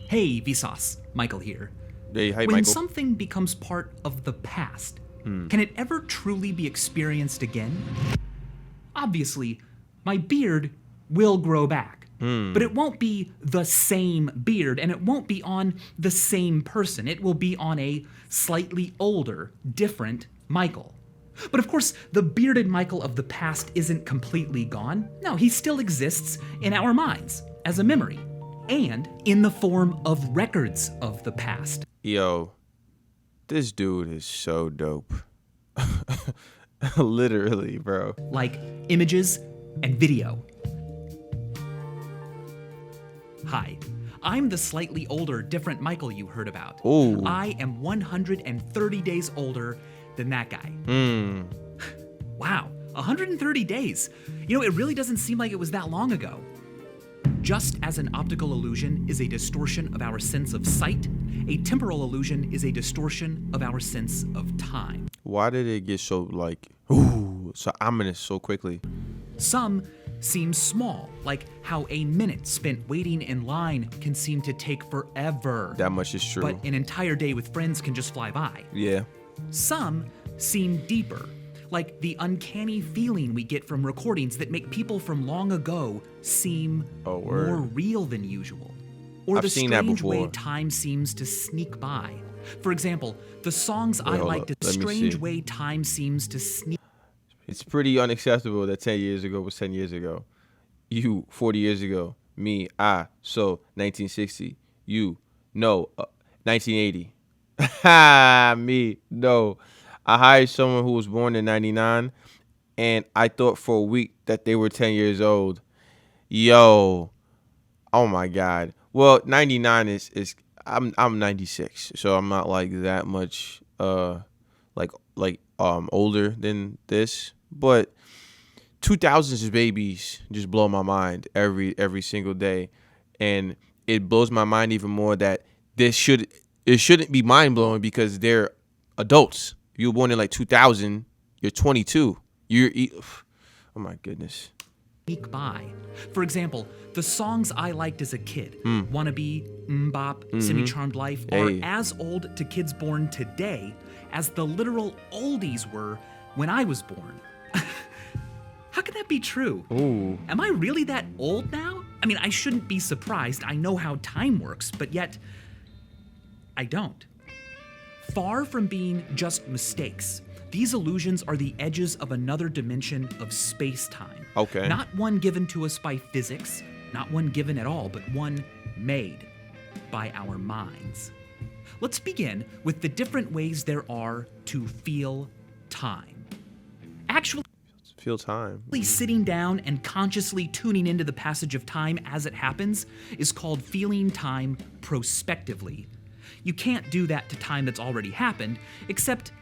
Hey, VSauce, Michael here. Hey, hi, When Michael. something becomes part of the past, can it ever truly be experienced again? Obviously, my beard will grow back, but it won't be the same beard, and it won't be on the same person. It will be on a slightly older, different Michael. But of course, the bearded Michael of the past isn't completely gone. No, he still exists in our minds as a memory, and in the form of records of the past. Yo, this dude is so dope. Literally, bro. Like images and video. Hi, I'm the slightly older, different Michael you heard about. Ooh. I am 130 days older than that guy. Wow, 130 days. You know, it really doesn't seem like it was that long ago. Just as an optical illusion is a distortion of our sense of sight, a temporal illusion is a distortion of our sense of time. Why did it get so so ominous so quickly? Some seem small, like how a minute spent waiting in line can seem to take forever. That much is true. But an entire day with friends can just fly by. Yeah. Some seem deeper, like the uncanny feeling we get from recordings that make people from long ago seem more real than usual. Or I've the seen that strange way before. time seems to sneak by. For example, the songs I hold like, up. the Let me strange see. way time seems to sneak. It's pretty unacceptable that 10 years ago was 10 years ago. You, 40 years ago. Me, so 1960. You, no, 1980. Ha, me, no. I hired someone who was born in 99, and I thought for a week that they were 10 years old. Yo, oh my God. Well, 99 is I'm 96, so I'm not like that much older than this, but 2000s babies just blow my mind every single day, and it blows my mind even more that it shouldn't be mind blowing because they're adults. If you were born in like 2000, you're 22. Oh my goodness. Sneak by. For example, the songs I liked as a kid, Wannabe, Mbop, Semi-Charmed Life, are Hey. as old to kids born today as the literal oldies were when I was born. How can that be true? Ooh. Am I really that old now? I mean, I shouldn't be surprised. I know how time works, but yet I don't. Far from being just mistakes, these illusions are the edges of another dimension of space-time. Okay. Not one given to us by physics, not one given at all, but one made by our minds. Let's begin with the different ways there are to feel time. Actually, Feel time. sitting down and consciously tuning into the passage of time as it happens is called feeling time prospectively. You can't do that to time that's already happened, except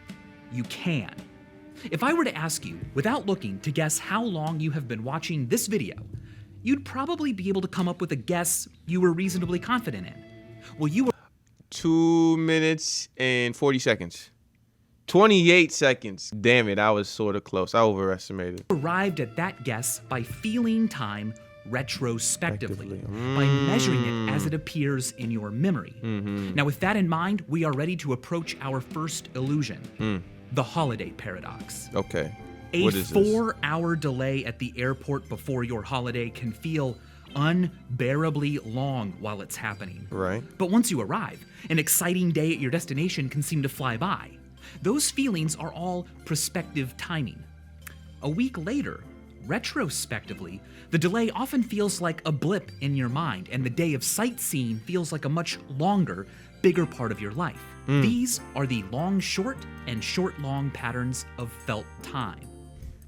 you can. If I were to ask you, without looking, to guess how long you have been watching this video, you'd probably be able to come up with a guess you were reasonably confident in. Well, you 2 minutes and 40 seconds. 28 seconds. Damn it, I was sort of close. I overestimated. arrived at that guess by feeling time retrospectively, by measuring it as it appears in your memory. Now, with that in mind, we are ready to approach our first illusion, the holiday paradox. Okay. A What is this? 4-hour delay at the airport before your holiday can feel unbearably long while it's happening. Right. But once you arrive, an exciting day at your destination can seem to fly by. Those feelings are all prospective timing. A week later, retrospectively, the delay often feels like a blip in your mind, and the day of sightseeing feels like a much longer, bigger part of your life. These are the long-short and short-long patterns of felt time.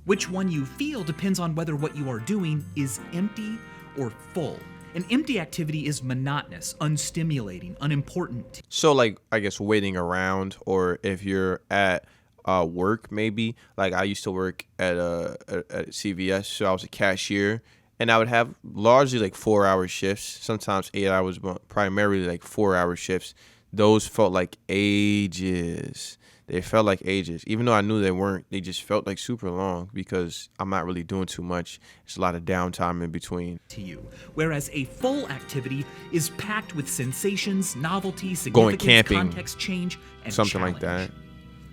Which one you feel depends on whether what you are doing is empty or full. An empty activity is monotonous, unstimulating, unimportant. So, like, I guess waiting around, or if you're at work, maybe. Like, I used to work at CVS, so I was a cashier, and I would have largely like 4-hour shifts, sometimes 8 hours, but primarily like 4-hour shifts. Those felt like ages. they felt like ages. Even though I knew they weren't, they just felt like super long because I'm not really doing too much. It's a lot of downtime in between. To you, whereas a full activity is packed with sensations, novelty, Going significance, camping, context change, and something challenge. like that.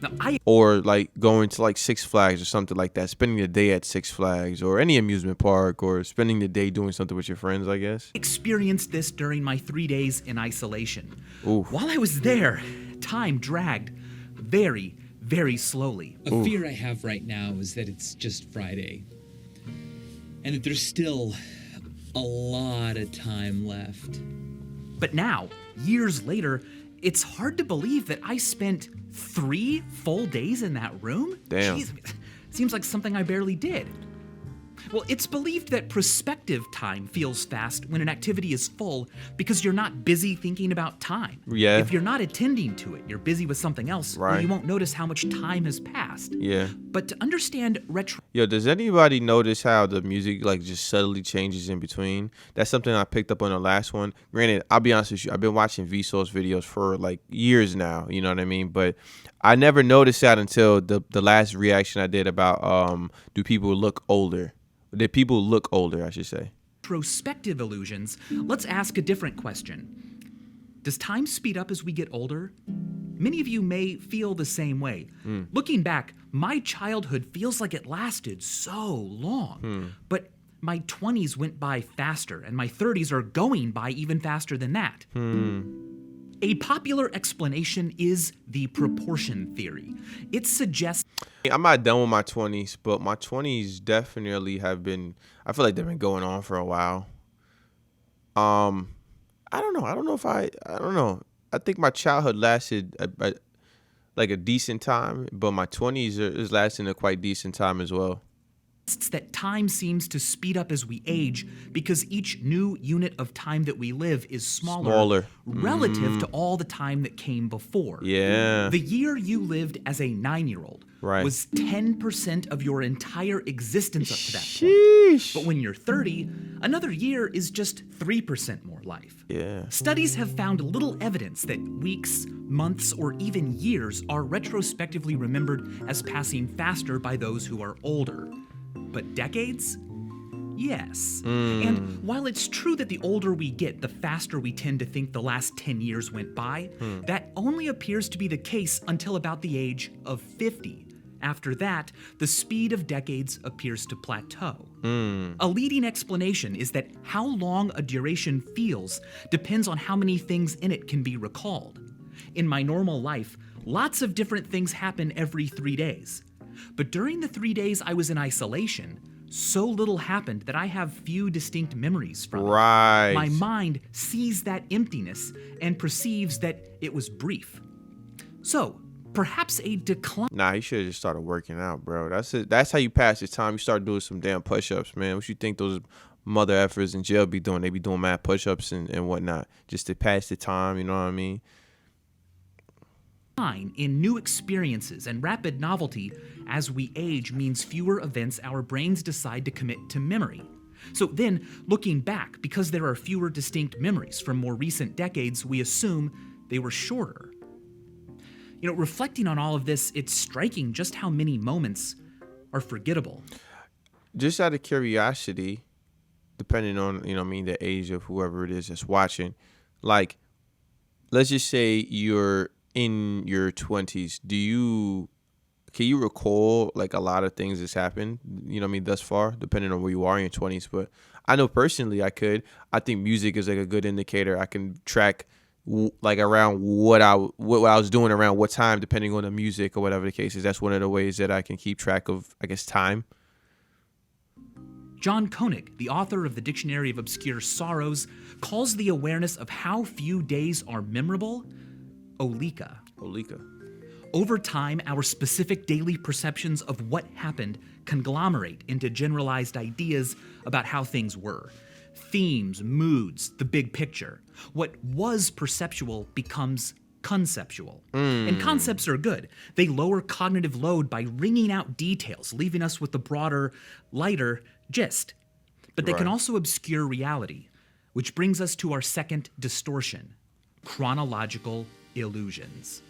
Now, Or like going to like Six Flags or something like that, spending the day at Six Flags or any amusement park, or spending the day doing something with your friends, I guess. Experienced this during my 3 days in isolation. Oof. While I was there, time dragged very, very slowly. A fear I have right now is that it's just Friday, and that there's still a lot of time left. But now, years later, it's hard to believe that I spent 3 full days in that room? Damn. Jeez, seems like something I barely did. Well, it's believed that prospective time feels fast when an activity is full because you're not busy thinking about time. Yeah. If you're not attending to it, you're busy with something else, well, Right. you won't notice how much time has passed. Yeah. But to understand Yo, does anybody notice how the music like just subtly changes in between? That's something I picked up on the last one. Granted, I'll be honest with you, I've been watching VSauce videos for like years now, you know what I mean? But I never noticed that until the last reaction I did about do people look older? Did people look older, I should say? retrospective illusions, let's ask a different question. Does time speed up as we get older? Many of you may feel the same way. Looking back, my childhood feels like it lasted so long. But my 20s went by faster, and my 30s are going by even faster than that. A popular explanation is the proportion theory. It suggests I'm not done with my 20s, but my 20s definitely have been, I feel like they've been going on for a while. I don't know. I don't know. I think my childhood lasted like a decent time, but my 20s is lasting a quite decent time as well. that time seems to speed up as we age because each new unit of time that we live is smaller. Relative to all the time that came before. Yeah. The year you lived as a 9-year-old Right. was 10% of your entire existence up to that Sheesh. point. But when you're 30, another year is just 3% more life. Yeah. Studies have found little evidence that weeks, months, or even years are retrospectively remembered as passing faster by those who are older. But decades? Yes. And while it's true that the older we get, the faster we tend to think the last 10 years went by, that only appears to be the case until about the age of 50. After that, the speed of decades appears to plateau. A leading explanation is that how long a duration feels depends on how many things in it can be recalled. In my normal life, lots of different things happen every 3 days. But during the 3 days I was in isolation, so little happened that I have few distinct memories from it. Right. My mind sees that emptiness and perceives that it was brief. So, perhaps a decline. Nah, you should have just started working out, bro. That's it. That's how you pass the time. You start doing some damn push-ups, man. What you think those mother effers in jail be doing? They be doing mad push-ups and whatnot just to pass the time, you know what I mean? In new experiences and rapid novelty as we age means fewer events our brains decide to commit to memory. So then, looking back, because there are fewer distinct memories from more recent decades, we assume they were shorter. You know, reflecting on all of this, it's striking just how many moments are forgettable. Just out of curiosity, depending on, you know what I mean, the age of whoever it is that's watching, like, let's just say you're in your 20s. Can you recall like a lot of things that's happened, you know what I mean, thus far, depending on where you are in your 20s? But I know personally I could. I think music is like a good indicator. I can track like around what I was doing around what time, depending on the music or whatever the case is. That's one of the ways that I can keep track of, I guess, time. John Koenig, the author of the Dictionary of Obscure Sorrows, calls the awareness of how few days are memorable Olika. Over time, our specific daily perceptions of what happened conglomerate into generalized ideas about how things were. Themes, moods, the big picture. What was perceptual becomes conceptual. And concepts are good. They lower cognitive load by wringing out details, leaving us with the broader, lighter gist. But they can also obscure reality, which brings us to our second distortion, chronological illusions.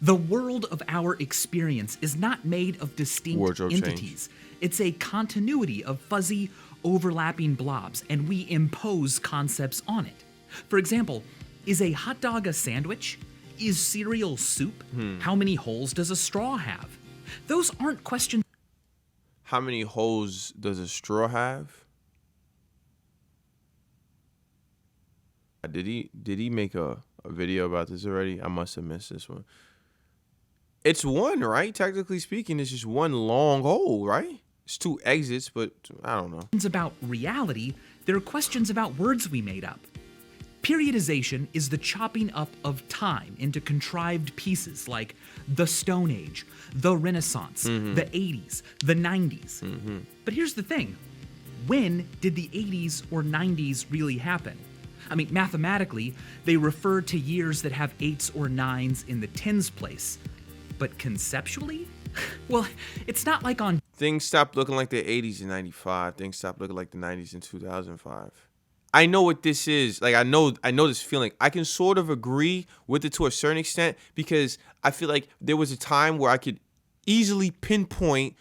The world of our experience is not made of distinct Wardrobe change. entities. It's a continuity of fuzzy, overlapping blobs, and we impose concepts on it. For example, is a hot dog a sandwich? Is cereal soup? How many holes does a straw have? Those aren't questions. How many holes does a straw have? Did he make a video about this already? I must have missed this one. It's one, right? Technically speaking, it's just one long hole, right? It's two exits, but I don't know. About reality, there are questions about words we made up. Periodization is the chopping up of time into contrived pieces like the Stone Age, the Renaissance, the 80s, the 90s. But here's the thing. When did the 80s or 90s really happen? I mean, mathematically, they refer to years that have 8s or 9s in the tens place. But conceptually? Well, it's not like on... Things stopped looking like the 80s in 95. Things stopped looking like the 90s in 2005. I know what this is. Like, I know this feeling. I can sort of agree with it to a certain extent because I feel like there was a time where I could easily pinpoint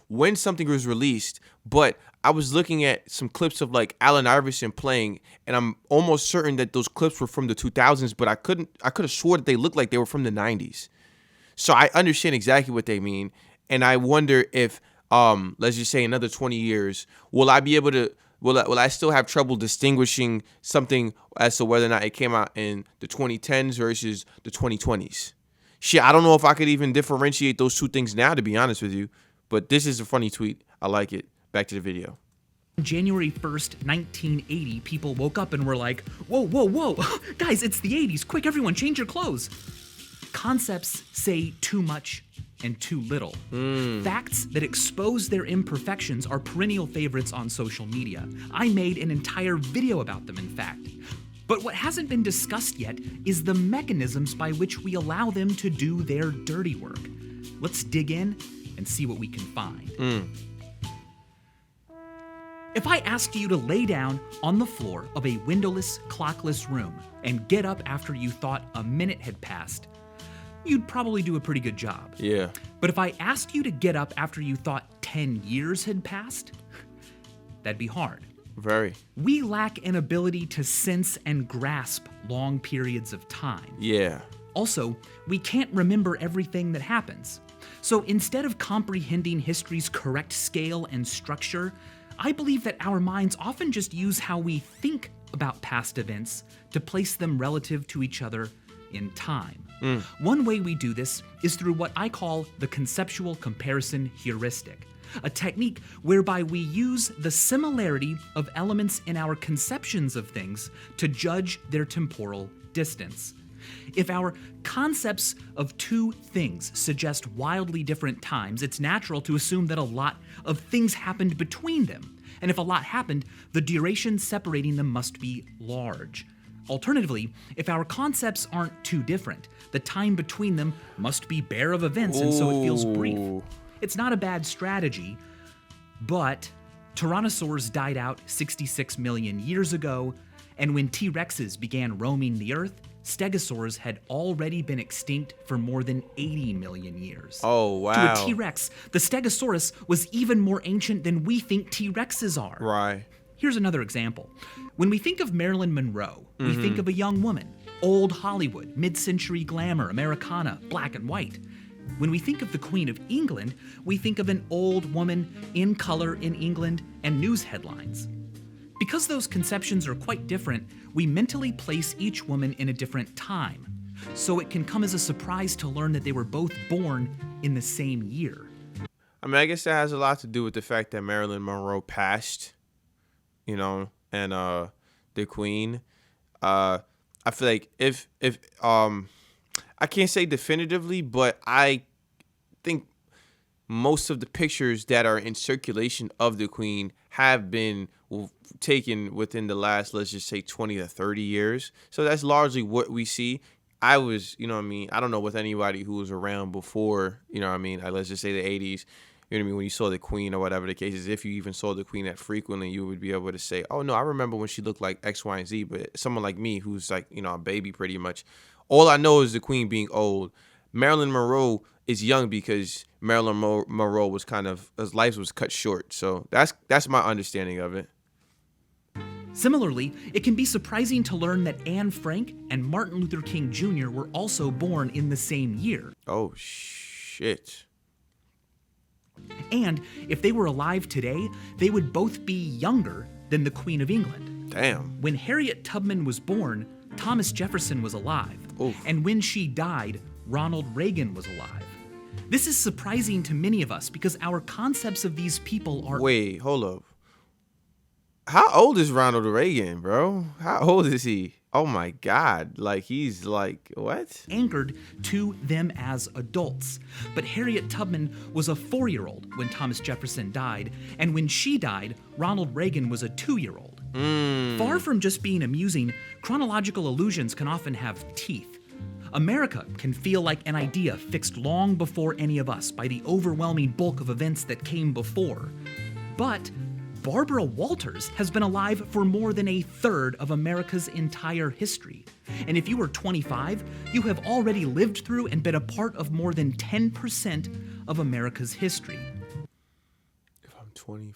when something was released, but I was looking at some clips of like Allen Iverson playing, and I'm almost certain that those clips were from the 2000s, but I could have swore that they looked like they were from the 90s. So I understand exactly what they mean, and I wonder if, let's just say another 20 years, will I be able to, will I still have trouble distinguishing something as to whether or not it came out in the 2010s versus the 2020s? Shit, I don't know if I could even differentiate those two things now, to be honest with you, but this is a funny tweet. I like it. Back to the video. January 1st, 1980, people woke up and were like, whoa, whoa, whoa, guys, it's the 80s, quick, everyone, change your clothes. Concepts say too much and too little. Facts that expose their imperfections are perennial favorites on social media. I made an entire video about them, in fact. But what hasn't been discussed yet is the mechanisms by which we allow them to do their dirty work. Let's dig in and see what we can find. If I asked you to lay down on the floor of a windowless, clockless room and get up after you thought a minute had passed, you'd probably do a pretty good job. Yeah. But if I asked you to get up after you thought 10 years had passed, that'd be hard. Very. We lack an ability to sense and grasp long periods of time. Yeah. Also, we can't remember everything that happens. So instead of comprehending history's correct scale and structure, I believe that our minds often just use how we think about past events to place them relative to each other in time. One way we do this is through what I call the conceptual comparison heuristic, a technique whereby we use the similarity of elements in our conceptions of things to judge their temporal distance. If our concepts of two things suggest wildly different times, it's natural to assume that a lot of things happened between them. And if a lot happened, the duration separating them must be large. Alternatively, if our concepts aren't too different, the time between them must be bare of events, and so it feels brief. It's not a bad strategy, but tyrannosaurs died out 66 million years ago, and when T-Rexes began roaming the Earth, stegosaurs had already been extinct for more than 80 million years. Oh, wow. To a T-Rex, the Stegosaurus was even more ancient than we think T-Rexes are. Right. Here's another example. When we think of Marilyn Monroe, we think of a young woman, old Hollywood, mid-century glamour, Americana, black and white. When we think of the Queen of England, we think of an old woman in color in England and news headlines. Because those conceptions are quite different, we mentally place each woman in a different time. So it can come as a surprise to learn that they were both born in the same year. I mean, I guess that has a lot to do with the fact that Marilyn Monroe passed, you know, and the Queen. I feel like if I can't say definitively, but I think most of the pictures that are in circulation of the Queen have been taken within the last, let's just say, 20 to 30 years. So that's largely what we see. I was, you know what I mean, I don't know with anybody who was around before, you know what I mean, like, let's just say the 80s, you know what I mean, when you saw the Queen or whatever the case is, if you even saw the Queen that frequently, you would be able to say, oh, no, I remember when she looked like X, Y, and Z. But someone like me who's like, you know, a baby pretty much, all I know is the Queen being old. Marilyn Monroe is young because Marilyn Monroe was his life was cut short. So that's my understanding of it. Similarly, it can be surprising to learn that Anne Frank and Martin Luther King Jr. were also born in the same year. Oh, shit. And if they were alive today, they would both be younger than the Queen of England. Damn. When Harriet Tubman was born, Thomas Jefferson was alive. Oof. And when she died, Ronald Reagan was alive. This is surprising to many of us because our concepts of these people are... Wait, hold up. How old is Ronald Reagan, bro? How old is he? Oh my God. Like, he's like, what? Anchored to them as adults. But Harriet Tubman was a 4-year-old when Thomas Jefferson died, and when she died, Ronald Reagan was a 2-year-old. Far from just being amusing, chronological illusions can often have teeth. America can feel like an idea fixed long before any of us by the overwhelming bulk of events that came before. But Barbara Walters has been alive for more than a third of America's entire history. And if you were 25, you have already lived through and been a part of more than 10% of America's history. If I'm 25,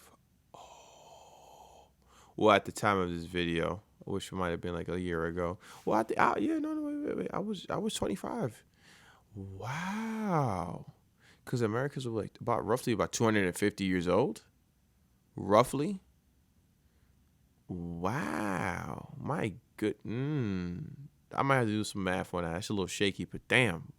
well, at the time of this video, I wish it might have been like a year ago. Well, wait. I was 25. Wow. Because America's like roughly about 250 years old. Roughly. Wow. My good. I might have to do some math on that. That's a little shaky, but damn.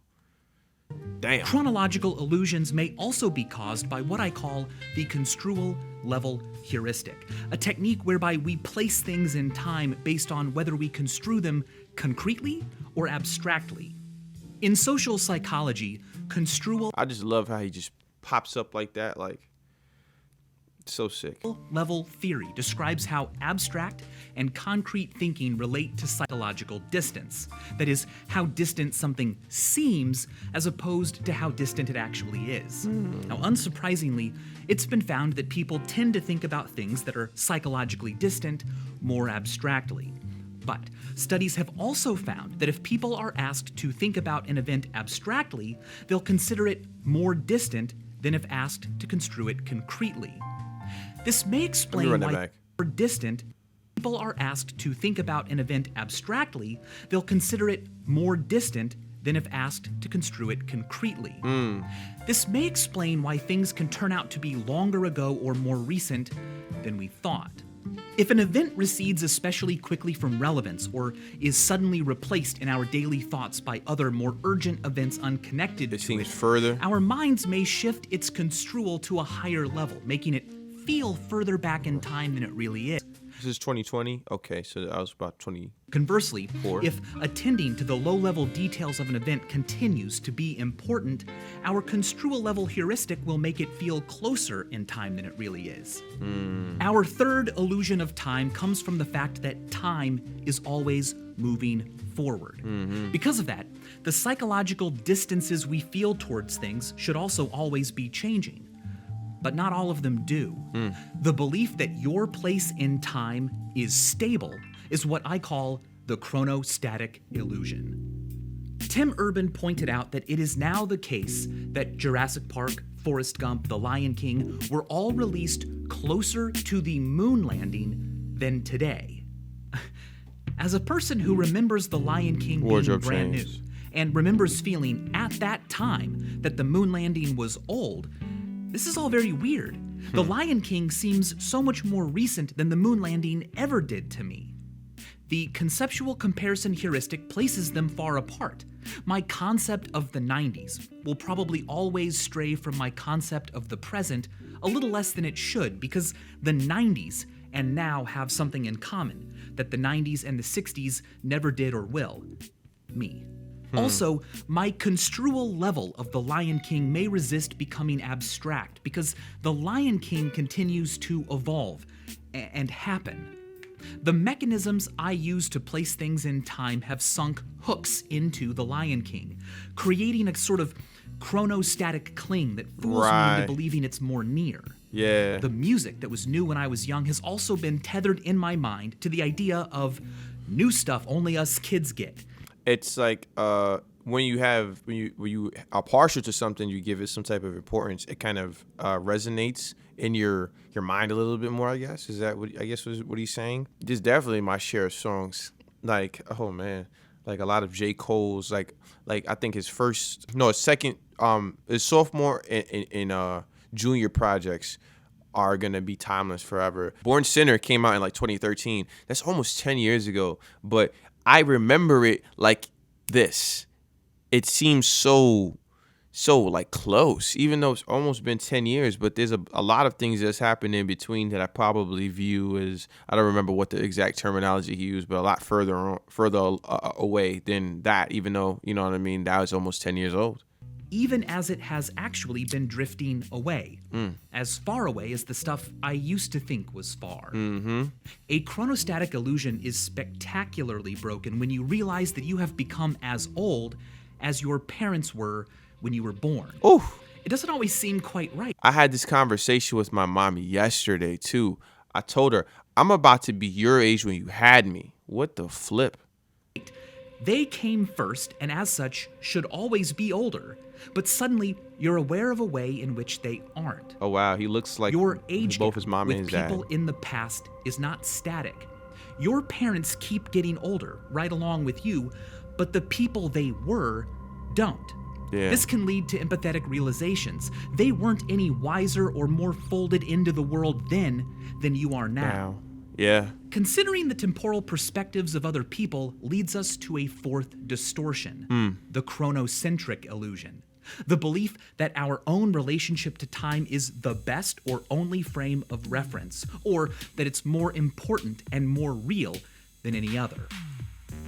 Chronological illusions may also be caused by what I call the Construal level heuristic, a technique whereby we place things in time based on whether we construe them concretely or abstractly. In social psychology, Construal I just love how he just pops up like that, like, so sick. Level theory describes how abstract and concrete thinking relate to psychological distance. That is, how distant something seems as opposed to how distant it actually is. Now, unsurprisingly, it's been found that people tend to think about things that are psychologically distant more abstractly. But studies have also found that if people are asked to think about an event abstractly, they'll consider it more distant than if asked to construe it concretely. This may explain why more distant people are asked to think about an event abstractly, they'll consider it more distant than if asked to construe it concretely. This may explain why things can turn out to be longer ago or more recent than we thought. If an event recedes especially quickly from relevance or is suddenly replaced in our daily thoughts by other more urgent events unconnected to it, further. Our minds may shift its construal to a higher level, making it feel further back in time than it really is. This is 2020? Okay, so I was about 20. Conversely, if attending to the low-level details of an event continues to be important, our construal level heuristic will make it feel closer in time than it really is. Our third illusion of time comes from the fact that time is always moving forward. Because of that, the psychological distances we feel towards things should also always be changing. But not all of them do. The belief that your place in time is stable is what I call the chronostatic illusion. Tim Urban pointed out that it is now the case that Jurassic Park, Forrest Gump, The Lion King were all released closer to the moon landing than today. As a person who remembers The Lion King being brand new and remembers feeling at that time that the moon landing was old, this is all very weird. The Lion King seems so much more recent than the moon landing ever did to me. The conceptual comparison heuristic places them far apart. My concept of the 90s will probably always stray from my concept of the present a little less than it should, because the 90s and now have something in common that the 90s and the 60s never did or will. Me. Also, my construal level of The Lion King may resist becoming abstract because The Lion King continues to evolve and happen. The mechanisms I use to place things in time have sunk hooks into The Lion King, creating a sort of chronostatic cling that fools me into believing it's more near. Yeah. The music that was new when I was young has also been tethered in my mind to the idea of new stuff only us kids get. It's like when you are partial to something, you give it some type of importance. It kind of resonates in your mind a little bit more. I guess is that what what he's saying. There's definitely my share of songs. Like, oh man, like a lot of J. Cole's. Like I think his second his sophomore and junior projects are gonna be timeless forever. Born Sinner came out in like 2013. That's almost 10 years ago, but I remember it like this. It seems so like close, even though it's almost been 10 years, but there's a lot of things that's happened in between that I probably view as, I don't remember what the exact terminology he used, but a lot further away than that, even though, you know what I mean, that was almost 10 years old. Even as it has actually been drifting away, as far away as the stuff I used to think was far. Mm-hmm. A chronostatic illusion is spectacularly broken when you realize that you have become as old as your parents were when you were born. Ooh. It doesn't always seem quite right. I had this conversation with my mom yesterday, too. I told her, I'm about to be your age when you had me. What the flip? They came first, and as such, should always be older. But suddenly, you're aware of a way in which they aren't. Oh, wow. He looks like your age both gap his mom with and his dad. people in the past is not static. Your parents keep getting older, right along with you, but the people they were don't. Yeah. This can lead to empathetic realizations. They weren't any wiser or more folded into the world then than you are now. Wow. Yeah. Considering the temporal perspectives of other people leads us to a fourth distortion, the chronocentric illusion. The belief that our own relationship to time is the best or only frame of reference, or that it's more important and more real than any other.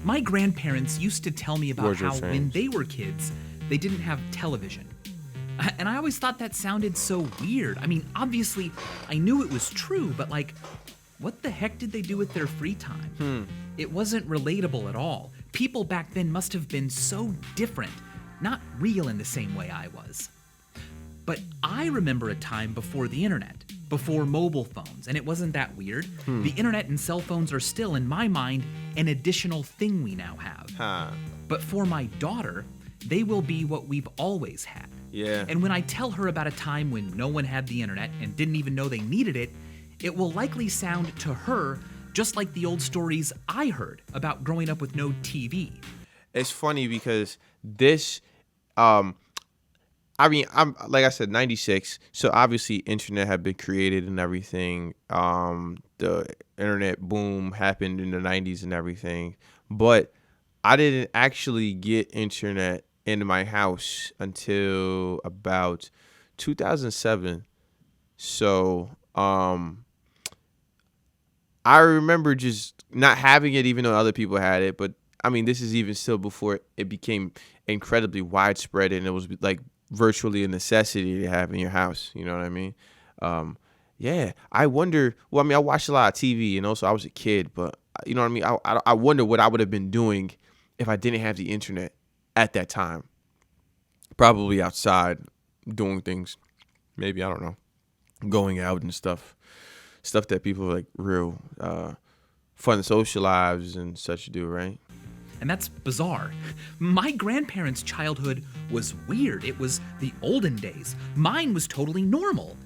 My grandparents used to tell me about how when they were kids, they didn't have television. And I always thought that sounded so weird. I mean, obviously, I knew it was true, but like, what the heck did they do with their free time? It wasn't relatable at all. People back then must have been so different, not real in the same way I was. But I remember a time before the internet, before mobile phones, and it wasn't that weird. The internet and cell phones are still, in my mind, an additional thing we now have. But for my daughter, they will be what we've always had. Yeah. And when I tell her about a time when no one had the internet and didn't even know they needed it, it will likely sound to her just like the old stories I heard about growing up with no TV. It's funny because this, I'm like I said, 96. So obviously internet had been created and everything. The internet boom happened in the 90s and everything. But I didn't actually get internet in my house until about 2007. So, I remember just not having it even though other people had it. But I mean, this is even still before it became incredibly widespread and it was like virtually a necessity to have in your house. You know what I mean? Yeah, I wonder, well, I mean, I watched a lot of TV and also I was a kid, but you know what I mean? I wonder what I would have been doing if I didn't have the internet at that time. Probably outside doing things, maybe, I don't know, going out and stuff that people like real fun social lives and such do, right? And that's bizarre. My grandparents' childhood was weird. It was the olden days. Mine was totally normal.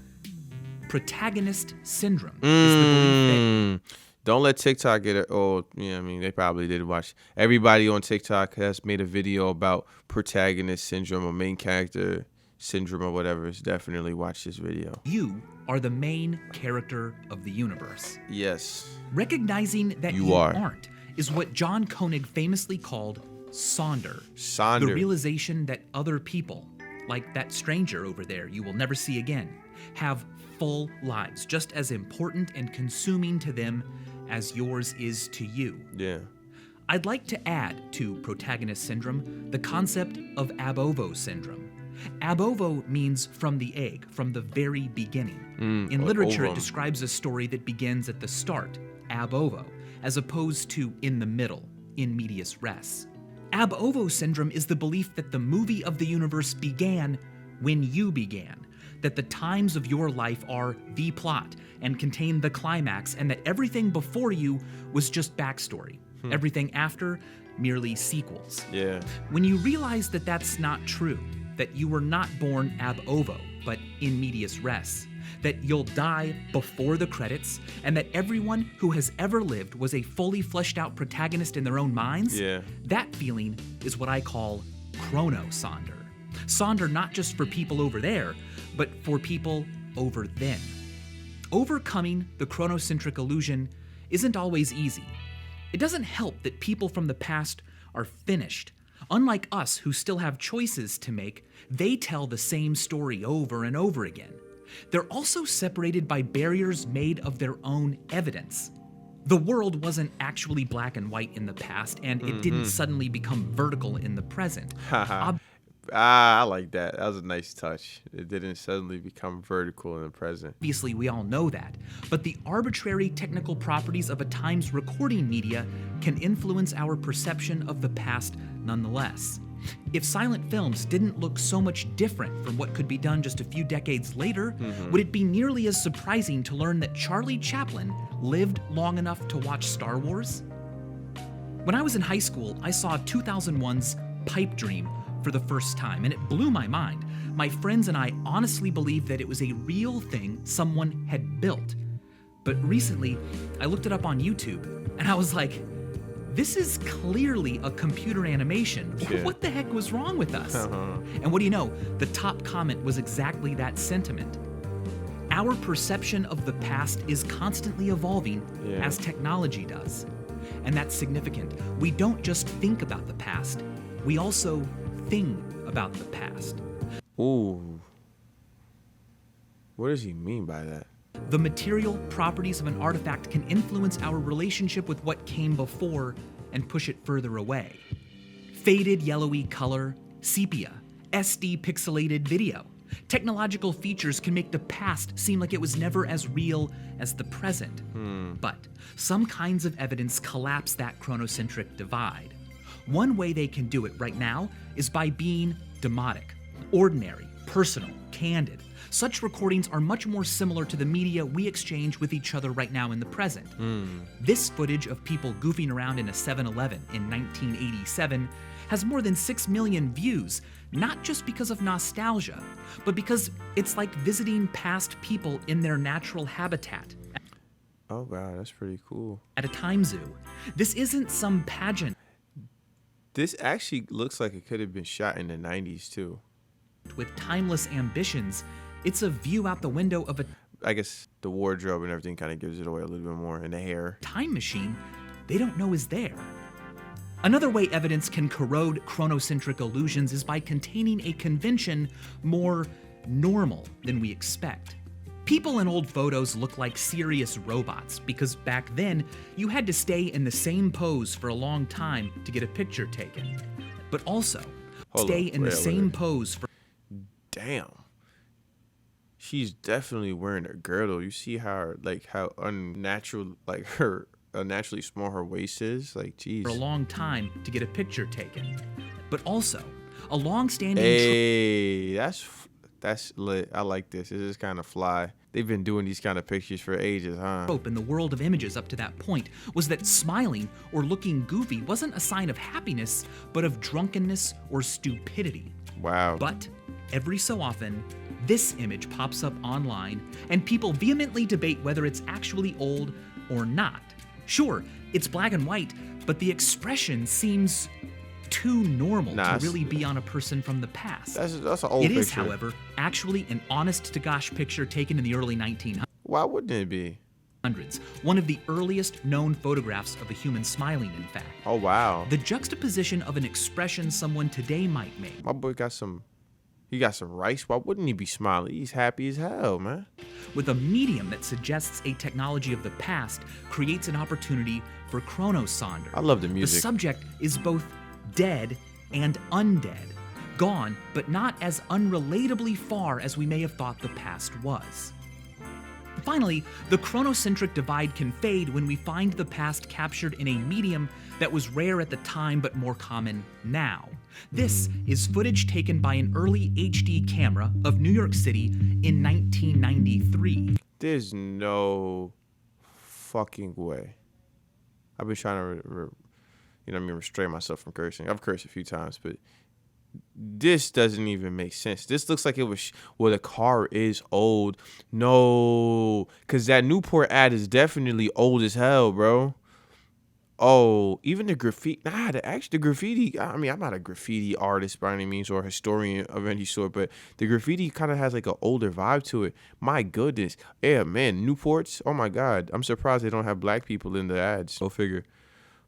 Protagonist syndrome is the belief that... Don't let TikTok get it. Oh, yeah, I mean, they probably did watch. Everybody on TikTok has made a video about protagonist syndrome or main character syndrome or whatever. It's definitely watch this video. You are the main character of the universe. Yes. Recognizing that you aren't is what John Koenig famously called Sonder. The realization that other people, like that stranger over there you will never see again, have full lives, just as important and consuming to them as yours is to you. Yeah. I'd like to add to protagonist syndrome the concept of ab ovo syndrome. Ab ovo means from the egg, from the very beginning. In literature, it describes a story that begins at the start, ab ovo, as opposed to in the middle, in medias res. Ab ovo syndrome is the belief that the movie of the universe began when you began, that the times of your life are the plot and contain the climax, and that everything before you was just backstory. Everything after, merely sequels. Yeah. When you realize that that's not true, that you were not born ab ovo, but in medias res, that you'll die before the credits, and that everyone who has ever lived was a fully fleshed out protagonist in their own minds, Yeah. that feeling is what I call chronosonder. Sonder not just for people over there, but for people over then. Overcoming the chronocentric illusion isn't always easy. It doesn't help that people from the past are finished. Unlike us who still have choices to make, they tell the same story over and over again. They're also separated by barriers made of their own evidence. The world wasn't actually black and white in the past, and it didn't suddenly become vertical in the present. I like that. That was a nice touch. It didn't suddenly become vertical in the present. Obviously, we all know that, but the arbitrary technical properties of a time's recording media can influence our perception of the past nonetheless. If silent films didn't look so much different from what could be done just a few decades later, would it be nearly as surprising to learn that Charlie Chaplin lived long enough to watch Star Wars? When I was in high school, I saw 2001's Pipe Dream for the first time, and it blew my mind. My friends and I honestly believed that it was a real thing someone had built. But recently, I looked it up on YouTube, and I was like, this is clearly a computer animation. Shit. What the heck was wrong with us? And what do you know? The top comment was exactly that sentiment. Our perception of the past is constantly evolving as technology does. And that's significant. We don't just think about the past, we also think about the past. Ooh. What does he mean by that? The material properties of an artifact can influence our relationship with what came before and push it further away. Faded yellowy color, sepia, SD pixelated video. Technological features can make the past seem like it was never as real as the present. But some kinds of evidence collapse that chronocentric divide. One way they can do it right now is by being demotic, ordinary, personal, candid. Such recordings are much more similar to the media we exchange with each other right now in the present. This footage of people goofing around in a 7-Eleven in 1987 has more than 6 million views, not just because of nostalgia, but because it's like visiting past people in their natural habitat. Oh, wow, that's pretty cool. At a time zoo. This isn't some pageant This actually looks like it could have been shot in the 90s, too. with timeless ambitions. It's a view out the window of a I guess the wardrobe and everything kind of gives it away a little bit more, and the hair. time machine they don't know is there. Another way evidence can corrode chronocentric illusions is by containing a convention more normal than we expect. People in old photos look like serious robots because back then you had to stay in the same pose for a long time to get a picture taken. But also, stay in the same pose for Damn. She's definitely wearing a girdle. You see how unnatural, like her unnaturally small her waist is? Like, geez. a long time to get a picture taken. But also, a long-standing Hey, that's lit. I like this. This is kind of fly. They've been doing these kind of pictures for ages, huh? trope in the world of images up to that point was that smiling or looking goofy wasn't a sign of happiness, but of drunkenness or stupidity. Wow. But every so often, this image pops up online, and people vehemently debate whether it's actually old or not. Sure, it's black and white, but the expression seems too normal to really be on a person from the past. That's an old It picture. is, however, actually an honest-to-gosh picture taken in the early 1900s. Why wouldn't it be? One of the earliest known photographs of a human smiling, in fact. Oh, wow. The juxtaposition of an expression someone today might make. My boy got some rice. Why wouldn't he be smiling? He's happy as hell, man. With a medium that suggests a technology of the past creates an opportunity for chronosonder. I love the The music. subject is both dead and undead, gone, but not as unrelatably far as we may have thought the past was. Finally, the chronocentric divide can fade when we find the past captured in a medium that was rare at the time but more common now. This is footage taken by an early HD camera of New York City in 1993. There's no fucking way. I've been trying to you know what I mean, restrain myself from cursing. I've cursed a few times, but this doesn't even make sense. This looks like it was, well, the car is old. No, because that Newport ad is definitely old as hell, bro. Oh, even the graffiti. Nah, the graffiti. I mean, I'm not a graffiti artist by any means or a historian of any sort, but the graffiti kind of has like an older vibe to it. My goodness. Yeah, man, Newports. Oh my God. I'm surprised they don't have black people in the ads. Go figure.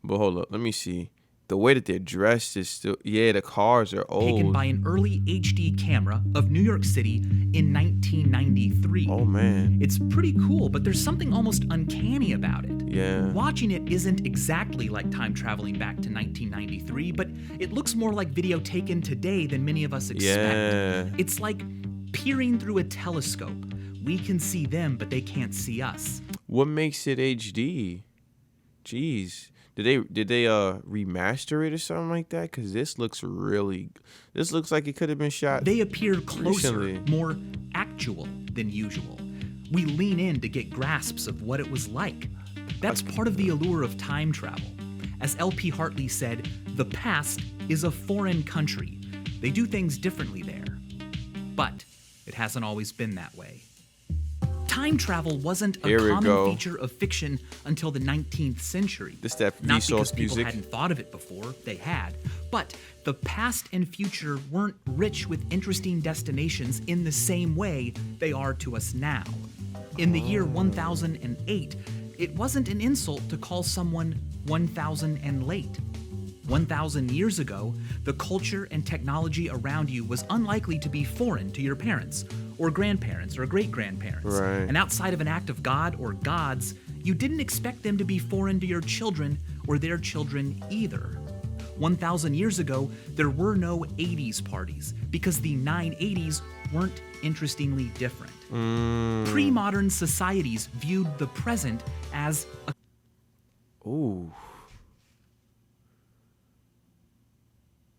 But hold up. Let me see. The way that they're dressed is still, yeah, the cars are old. Taken by an early HD camera of New York City in 1993. Oh, man. It's pretty cool, but there's something almost uncanny about it. Yeah. Watching it isn't exactly like time traveling back to 1993, but it looks more like video taken today than many of us expect. Yeah. It's like peering through a telescope. We can see them, but they can't see us. What makes it HD? Jeez. Did they remaster it or something like that? Because this looks like it could have been shot. They appear closer, recently. more actual than usual. We lean in to get grasps of what it was like. That's part of the allure of time travel. As L.P. Hartley said, the past is a foreign country. They do things differently there. But it hasn't always been that way. Time travel wasn't a common feature of fiction until the 19th century. This that Not VSauce because people music. hadn't thought of it before, they had. But the past and future weren't rich with interesting destinations in the same way they are to us now. In the year 1008, it wasn't an insult to call someone 1000 and late. 1,000 years ago, the culture and technology around you was unlikely to be foreign to your parents, or grandparents, or great-grandparents. Right. And outside of an act of God or gods, you didn't expect them to be foreign to your children or their children either. 1,000 years ago, there were no 80s parties because the 980s weren't interestingly different. Pre-modern societies viewed the present as a Ooh.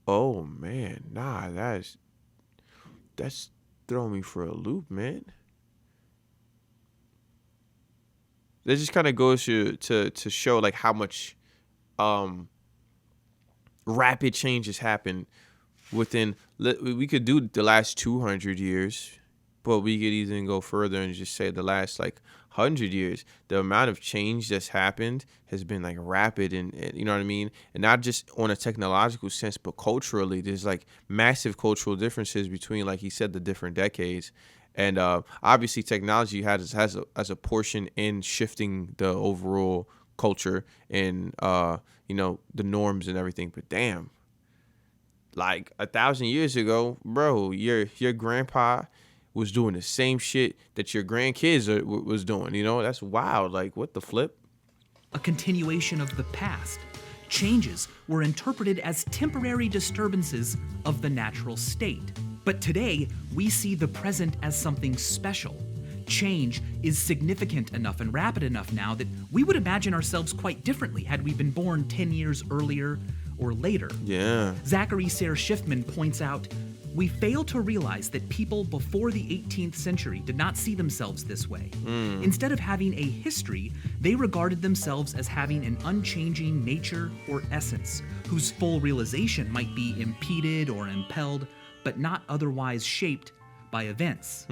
Oh man, nah, that's throwing me for a loop, man. That just kind of goes to show like how much rapid changes happen within. We could do the last 200 years, but we could even go further and just say the last like 100 years. The amount of change that's happened has been like rapid, and you know what I mean? And not just on a technological sense, but culturally, there's like massive cultural differences between, like he said, the different decades. And obviously technology has a portion in shifting the overall culture and you know, the norms and everything. But damn, like 1,000 years ago, bro, your grandpa was doing the same shit that your grandkids was doing. You know, that's wild. Like, what the flip? A continuation of the past. Changes were interpreted as temporary disturbances of the natural state. But today, we see the present as something special. Change is significant enough and rapid enough now that we would imagine ourselves quite differently had we been born 10 years earlier or later. Yeah. Zachary Sayre Schiffman points out, we fail to realize that people before the 18th century did not see themselves this way. Instead of having a history, they regarded themselves as having an unchanging nature or essence, whose full realization might be impeded or impelled, but not otherwise shaped by events.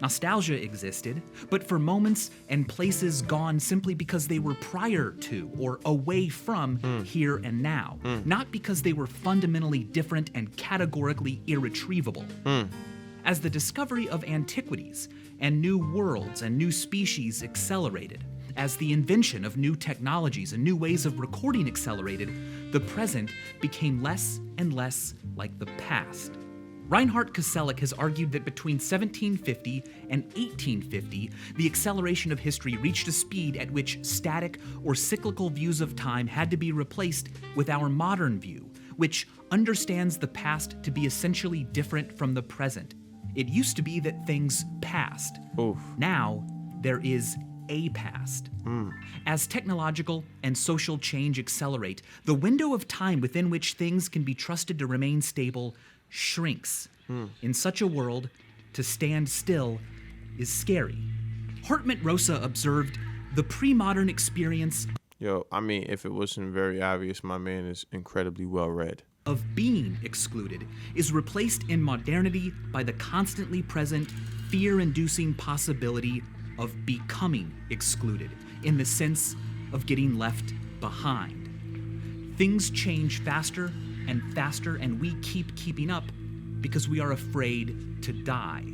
Nostalgia existed, but for moments and places gone simply because they were prior to or away from here and now, not because they were fundamentally different and categorically irretrievable. As the discovery of antiquities and new worlds and new species accelerated, as the invention of new technologies and new ways of recording accelerated, the present became less and less like the past. Reinhard Koselleck has argued that between 1750 and 1850, the acceleration of history reached a speed at which static or cyclical views of time had to be replaced with our modern view, which understands the past to be essentially different from the present. It used to be that things passed. Oof. Now, there is a past. As technological and social change accelerate, the window of time within which things can be trusted to remain stable shrinks. In such a world, to stand still is scary. Hartmut Rosa observed, the pre-modern experience. Yo, I mean, if it wasn't very obvious, my man is incredibly well read. Of being excluded is replaced in modernity by the constantly present, fear-inducing possibility of becoming excluded, in the sense of getting left behind. Things change faster, and we keep keeping up because we are afraid to die.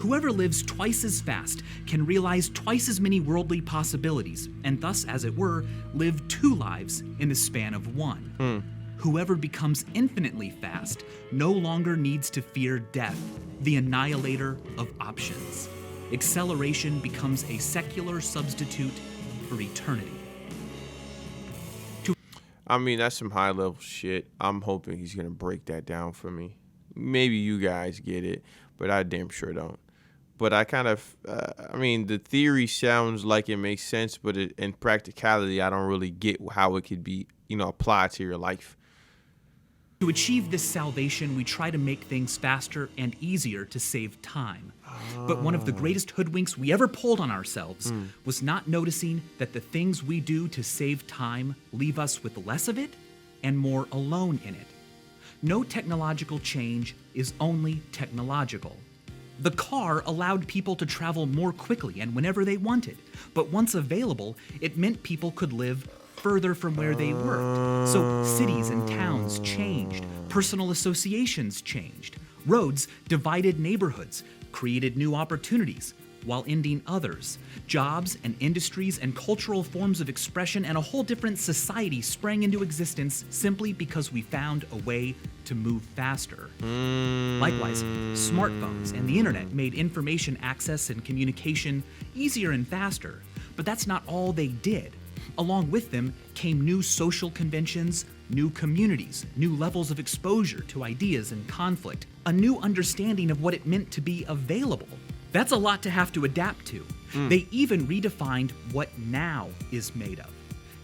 Whoever lives twice as fast can realize twice as many worldly possibilities, and thus, as it were, live 2 lives in the span of 1. Whoever becomes infinitely fast no longer needs to fear death, the annihilator of options. Acceleration becomes a secular substitute for eternity. I mean, that's some high level shit. I'm hoping he's going to break that down for me. Maybe you guys get it, but I damn sure don't. But I kind of, I mean, the theory sounds like it makes sense, but in practicality, I don't really get how it could be, applied to your life. To achieve this salvation, we try to make things faster and easier to save time. But one of the greatest hoodwinks we ever pulled on ourselves was not noticing that the things we do to save time leave us with less of it and more alone in it. No technological change is only technological. The car allowed people to travel more quickly and whenever they wanted, but once available, it meant people could live further from where they worked. So cities and towns changed, personal associations changed, roads divided neighborhoods, created new opportunities, while ending others. Jobs and industries and cultural forms of expression and a whole different society sprang into existence simply because we found a way to move faster. Likewise, smartphones and the internet made information access and communication easier and faster, but that's not all they did. Along with them came new social conventions, new communities, new levels of exposure to ideas and conflict, a new understanding of what it meant to be available. That's a lot to have to adapt to. They even redefined what now is made of.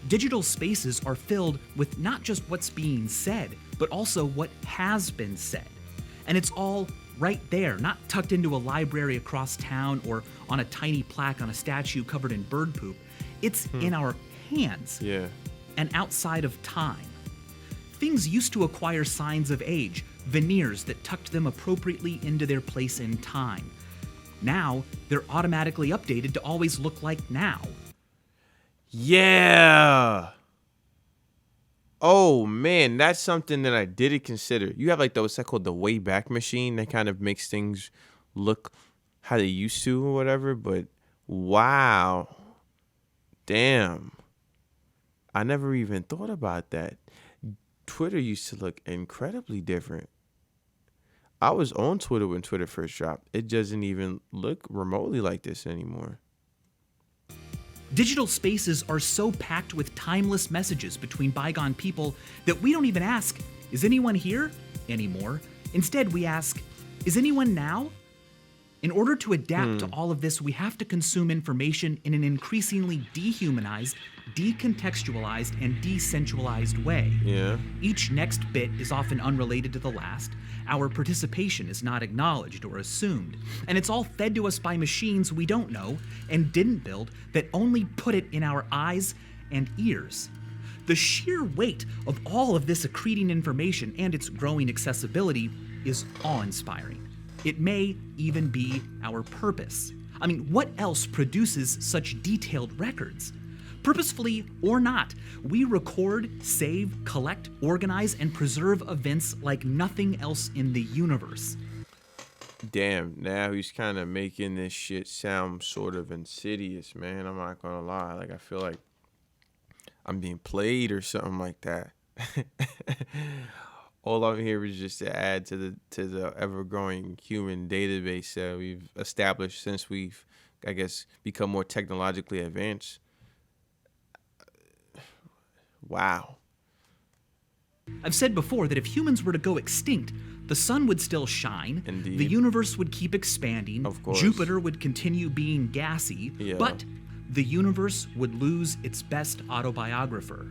Digital spaces are filled with not just what's being said, but also what has been said. And it's all right there, not tucked into a library across town or on a tiny plaque on a statue covered in bird poop. It's in our hands and outside of time. Things used to acquire signs of age, veneers that tucked them appropriately into their place in time. Now, they're automatically updated to always look like now. Yeah. Oh, man, that's something that I didn't consider. You have like what's that called, the Wayback Machine that kind of makes things look how they used to or whatever, but wow. Damn. I never even thought about that. Twitter used to look incredibly different. I was on Twitter when Twitter first dropped. It doesn't even look remotely like this anymore. Digital spaces are so packed with timeless messages between bygone people that we don't even ask, is anyone here? Anymore. Instead, we ask, is anyone now? In order to adapt to all of this, we have to consume information in an increasingly dehumanized, decontextualized, and decentralized way. Yeah. Each next bit is often unrelated to the last. Our participation is not acknowledged or assumed. And it's all fed to us by machines we don't know and didn't build that only put it in our eyes and ears. The sheer weight of all of this accreting information and its growing accessibility is awe-inspiring. It may even be our purpose. I mean, what else produces such detailed records? Purposefully or not, we record, save, collect, organize, and preserve events like nothing else in the universe. Damn, now he's kind of making this shit sound sort of insidious, man. I'm not gonna lie. Like, I feel like I'm being played or something like that. All I'm here is just to add to the ever-growing human database that we've established since we've, I guess, become more technologically advanced. Wow. I've said before that if humans were to go extinct, the sun would still shine, Indeed. The universe would keep expanding, Of course. Jupiter would continue being gassy, Yeah. but the universe would lose its best autobiographer.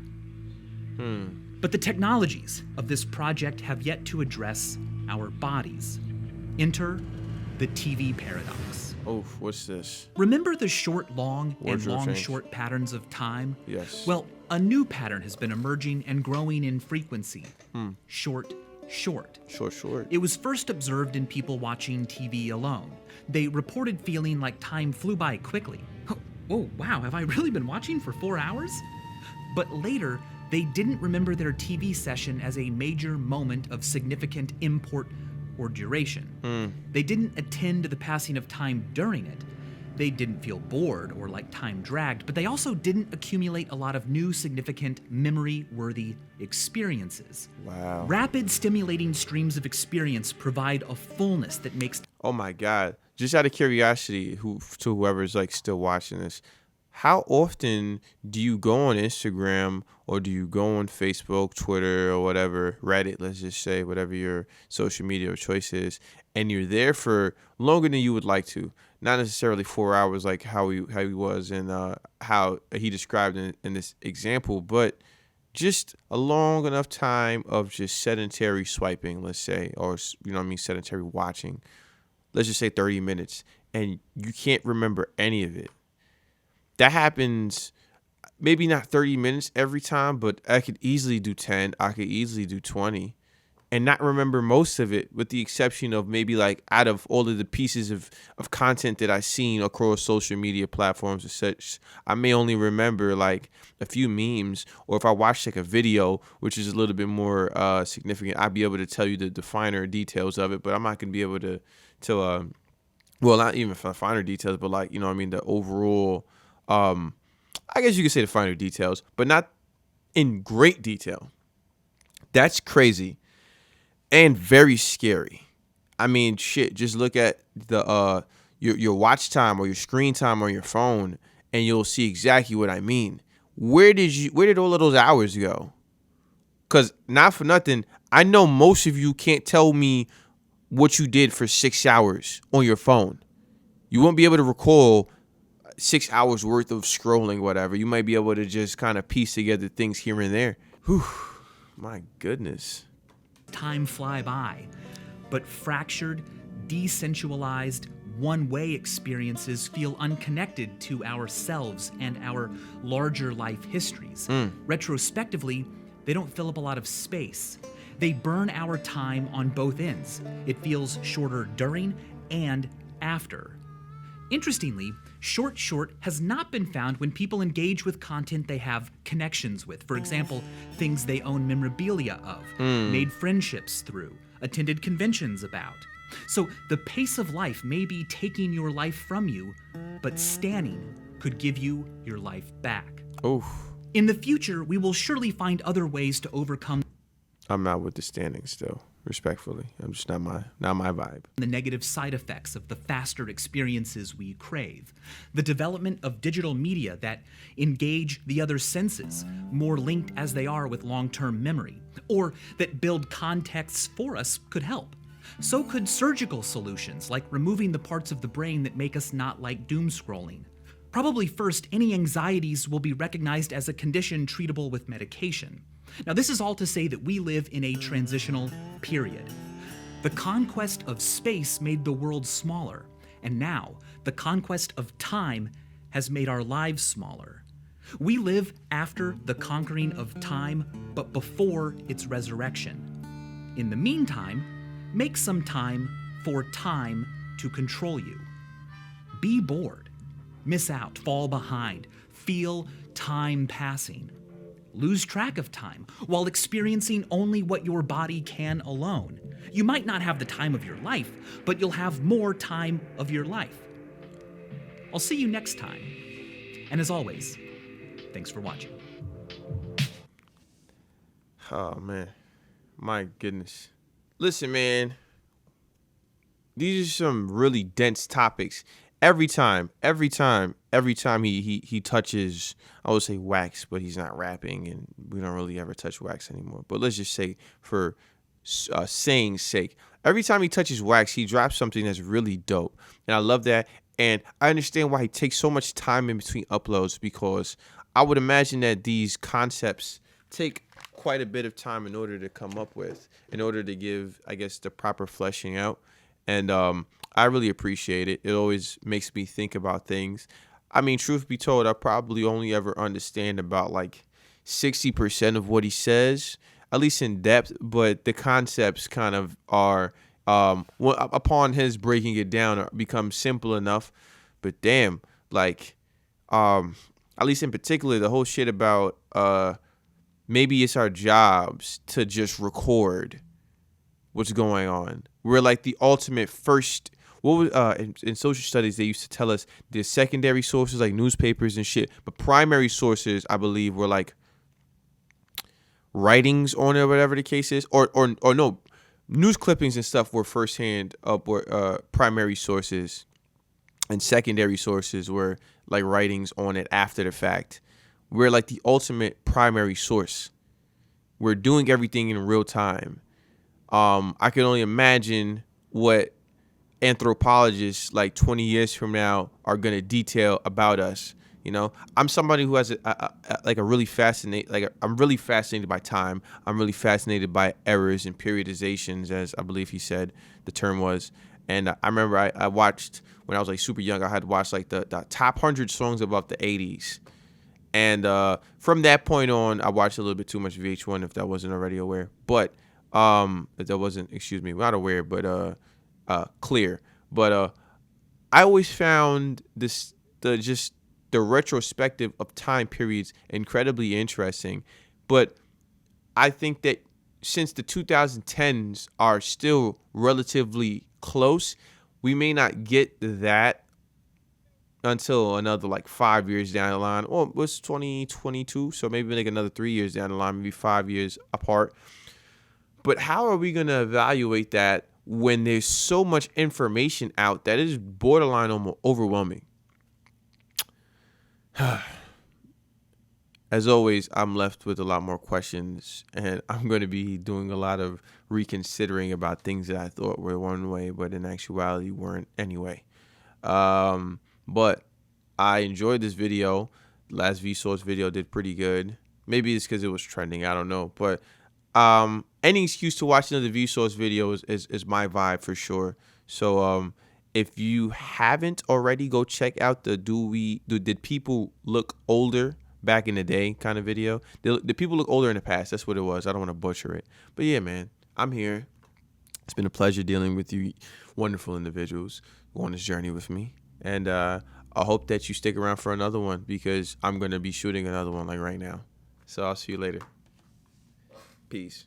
But the technologies of this project have yet to address our bodies. Enter the TV paradox. Oh, what's this? Remember the short, long, and Wardrobe long, change. short patterns of time? Yes. Well, a new pattern has been emerging and growing in frequency. Short, short. Short. It was first observed in people watching TV alone. They reported feeling like time flew by quickly. Oh, wow, have I really been watching for 4 hours? But later, they didn't remember their TV session as a major moment of significant import or duration. They didn't attend to the passing of time during it. They didn't feel bored or like time dragged, but they also didn't accumulate a lot of new, significant, memory-worthy experiences. Wow. Rapid, stimulating streams of experience provide a fullness that makes... Oh my God. Just out of curiosity, to whoever's like still watching this, how often do you go on Instagram or do you go on Facebook, Twitter, or whatever, Reddit, let's just say, whatever your social media of choice is, and you're there for longer than you would like to? Not necessarily 4 hours like how he was and how he described in this example, but just a long enough time of just sedentary swiping, let's say, or sedentary watching. Let's just say 30 minutes, and you can't remember any of it. That happens, maybe not 30 minutes every time, but I could easily do 10. I could easily do 20 and not remember most of it, with the exception of maybe like out of all of the pieces of content that I've seen across social media platforms and such, I may only remember like a few memes, or if I watch like a video, which is a little bit more significant, I'd be able to tell you the finer details of it, but I'm not going to be able to well, not even for the finer details, but like, the overall, I guess you could say the finer details, but not in great detail. That's crazy and very scary. I mean, shit, just look at the your watch time or your screen time on your phone, and you'll see exactly what I mean. Where did all of those hours go? Because not for nothing, I know most of you can't tell me what you did for 6 hours on your phone. You won't be able to recall 6 hours worth of scrolling, whatever. You might be able to just kind of piece together things here and there. Whew, my goodness. Time fly by, but fractured, desensualized, one-way experiences feel unconnected to ourselves and our larger life histories. Retrospectively, they don't fill up a lot of space. They burn our time on both ends. It feels shorter during and after. Interestingly, short has not been found when people engage with content they have connections with. For example, things they own memorabilia of, made friendships through, attended conventions about. So the pace of life may be taking your life from you, but standing could give you your life back. Oof. In the future, we will surely find other ways to overcome I'm not with the standing still, respectfully. I'm just not my vibe. the negative side effects of the faster experiences we crave. The development of digital media that engage the other senses, more linked as they are with long-term memory, or that build contexts for us could help. So could surgical solutions, like removing the parts of the brain that make us not like doom scrolling. Probably first, any anxieties will be recognized as a condition treatable with medication. Now, this is all to say that we live in a transitional period. The conquest of space made the world smaller, and now the conquest of time has made our lives smaller. We live after the conquering of time, but before its resurrection. In the meantime, make some time for time to control you. Be bored, miss out, fall behind, feel time passing. Lose track of time while experiencing only what your body can alone. You might not have the time of your life, but you'll have more time of your life. I'll see you next time. And as always, thanks for watching. Oh, man. My goodness. Listen, man. These are some really dense topics. Every time he touches, I would say wax, but he's not rapping, and we don't really ever touch wax anymore. But let's just say, for saying's sake, every time he touches wax, he drops something that's really dope. And I love that. And I understand why he takes so much time in between uploads, because I would imagine that these concepts take quite a bit of time in order to come up with, in order to give, I guess, the proper fleshing out. And I really appreciate it. It always makes me think about things. I mean, truth be told, I probably only ever understand about like 60% of what he says, at least in depth, but the concepts kind of are, upon his breaking it down, become simple enough. But damn, like, at least in particular, the whole shit about maybe it's our jobs to just record what's going on. We're like the ultimate first. What was in social studies they used to tell us the secondary sources like newspapers and shit, but primary sources I believe were like writings on it, or whatever the case is, or no, news clippings and stuff were firsthand were primary sources, and secondary sources were like writings on it after the fact. We're like the ultimate primary source. We're doing everything in real time. I can only imagine what anthropologists like 20 years from now are going to detail about us. You know, I'm somebody who has I'm really fascinated by time. I'm really fascinated by errors and periodizations, as I believe he said the term was. And I remember I watched when I was like super young. I had watched like the top 100 songs about the 80s. And from that point on, I watched a little bit too much VH1, if that wasn't already aware. But if that wasn't, excuse me, not aware, but clear. But I always found the retrospective of time periods incredibly interesting. But I think that since the 2010s are still relatively close, we may not get that until another like 5 years down the line. Well, it's 2022, so maybe like another 3 years down the line, maybe 5 years apart. But how are we going to evaluate that when there's so much information out that is borderline almost overwhelming? As always, I'm left with a lot more questions, and I'm going to be doing a lot of reconsidering about things that I thought were one way, but in actuality weren't anyway. But I enjoyed this video. Last VSauce video did pretty good. Maybe it's because it was trending. I don't know. But any excuse to watch another VSauce video is my vibe for sure. So if you haven't already, go check out the did people look older back in the day kind of video. Did people look older in the past? That's what it was. I don't want to butcher it. But yeah, man, I'm here. It's been a pleasure dealing with you wonderful individuals who on this journey with me. And I hope that you stick around for another one, because I'm going to be shooting another one like right now. So I'll see you later. Peace.